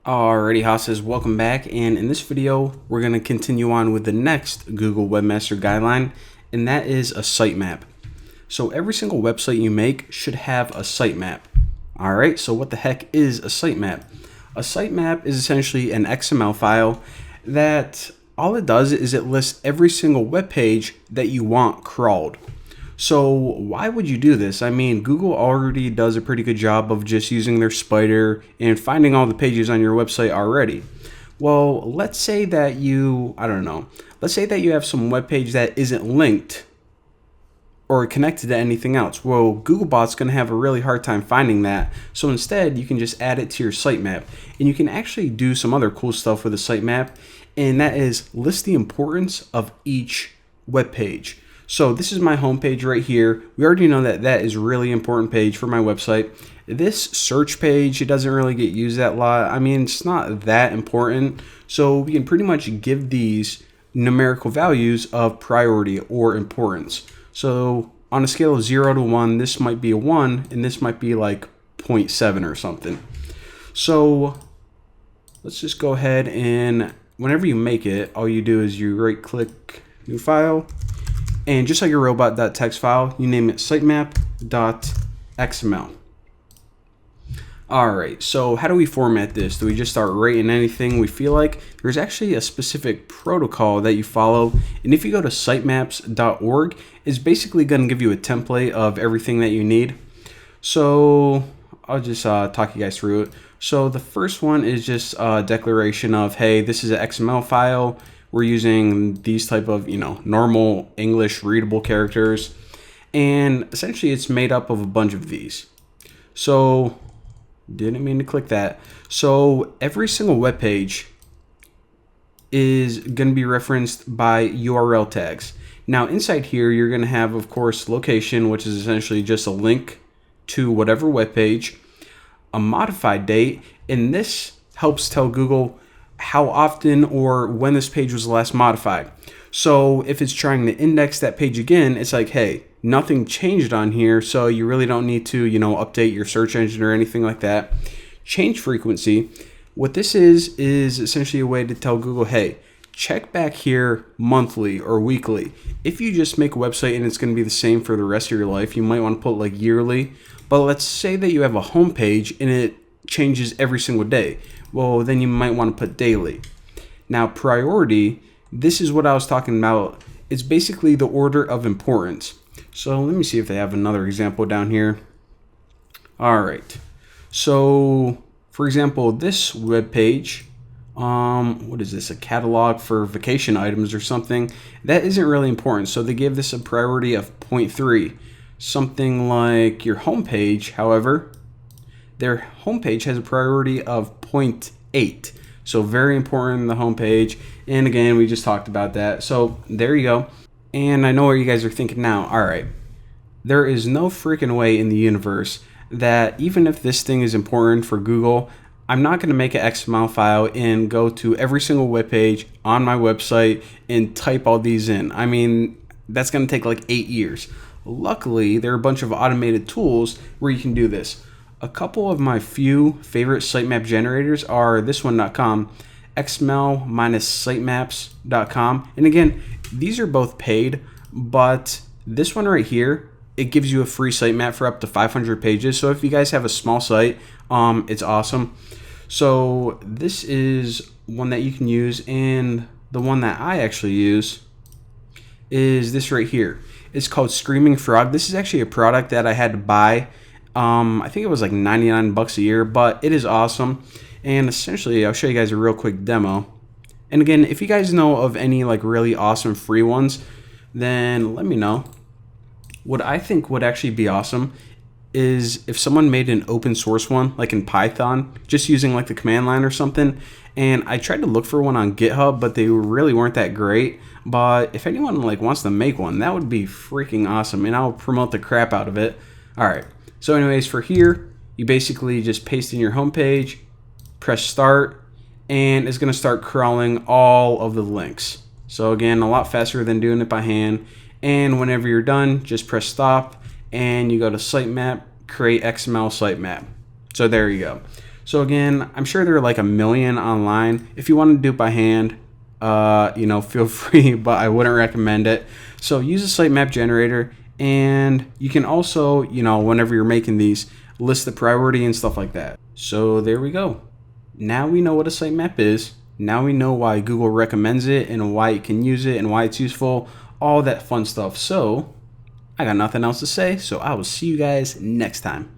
Alrighty, hosses, welcome back, and in this video we're going to continue on with the next Google Webmaster Guideline, and that is a sitemap. So every single website you make should have a sitemap. Alright, so what the heck is a sitemap? A sitemap is essentially an XML file that all it does is it lists every single web page that you want crawled. So why would you do this? I mean, Google already does a pretty good job of just using their spider and finding all the pages on your website already. Well, let's say that let's say that you have some web page that isn't linked or connected to anything else. Well, Googlebot's going to have a really hard time finding that. So instead, you can just add it to your sitemap. And you can actually do some other cool stuff with a sitemap, and that is list the importance of each web page. So this is my homepage right here. We already know that that is a really important page for my website. This search page, it doesn't really get used that lot. I mean, it's not that important. So we can pretty much give these numerical values of priority or importance. So on a scale of 0 to 1, this might be a 1, and this might be like 0.7 or something. So let's just go ahead and whenever you make it, all you do is you right click new file. And just like your robot.txt file, you name it sitemap.xml. Alright, so how do we format this? Do we just start writing anything we feel like? There's actually a specific protocol that you follow, and if you go to sitemaps.org, it's basically going to give you a template of everything that you need. So I'll just talk you guys through it. So the first one is just a declaration of, hey, this is an XML file. We're using these type of, normal English readable characters. And essentially it's made up of a bunch of these. So, didn't mean to click that. So every single web page is going to be referenced by URL tags. Now inside here, you're going to have, of course, location, which is essentially just a link to whatever web page, a modified date, and this helps tell Google how often or when this page was last modified. So if it's trying to index that page again, it's like, hey, nothing changed on here, so you really don't need to, update your search engine or anything like that. Change frequency. What this is essentially a way to tell Google, hey, check back here monthly or weekly. If you just make a website and it's going to be the same for the rest of your life, you might want to put like yearly. But let's say that you have a home page and it changes every single day. Well, then you might want to put daily. Now, priority, this is what I was talking about. It's basically the order of importance. So let me see if they have another example down here. All right. So, for example, this web page, what is this? A catalog for vacation items or something? That isn't really important. So they give this a priority of 0.3. Something like your homepage, however, their homepage has a priority of 0.8. So very important in the homepage. And again, we just talked about that. So there you go. And I know what you guys are thinking now. All right, there is no freaking way in the universe that even if this thing is important for Google, I'm not going to make an XML file and go to every single web page on my website and type all these in. I mean, that's going to take like 8 years. Luckily, there are a bunch of automated tools where you can do this. A couple of my few favorite sitemap generators are this one.com, Xml-Sitemaps.com. And again, these are both paid, but this one right here, it gives you a free sitemap for up to 500 pages. So if you guys have a small site, it's awesome. So this is one that you can use, and the one that I actually use is this right here. It's called Screaming Frog. This is actually a product that I had to buy. I think it was like 99 bucks a year, but it is awesome. And essentially, I'll show you guys a real quick demo. And again, if you guys know of any like really awesome free ones, then let me know. What I think would actually be awesome is if someone made an open source one, like in Python, just using like the command line or something. And I tried to look for one on GitHub, but they really weren't that great. But if anyone like wants to make one, that would be freaking awesome, and I'll promote the crap out of it. All right. So anyways, for here, you basically just paste in your home page, press start, and it's going to start crawling all of the links. So again, a lot faster than doing it by hand. And whenever you're done, just press stop, and you go to sitemap, create XML sitemap. So there you go. So again, I'm sure there are like a million online. If you want to do it by hand, feel free, but I wouldn't recommend it. So use a sitemap generator, and you can also, whenever you're making these, list the priority and stuff like that. So there we go. Now we know what a sitemap is. Now we know why Google recommends it and why you can use it and why it's useful, all that fun stuff. So I got nothing else to say, so I will see you guys next time.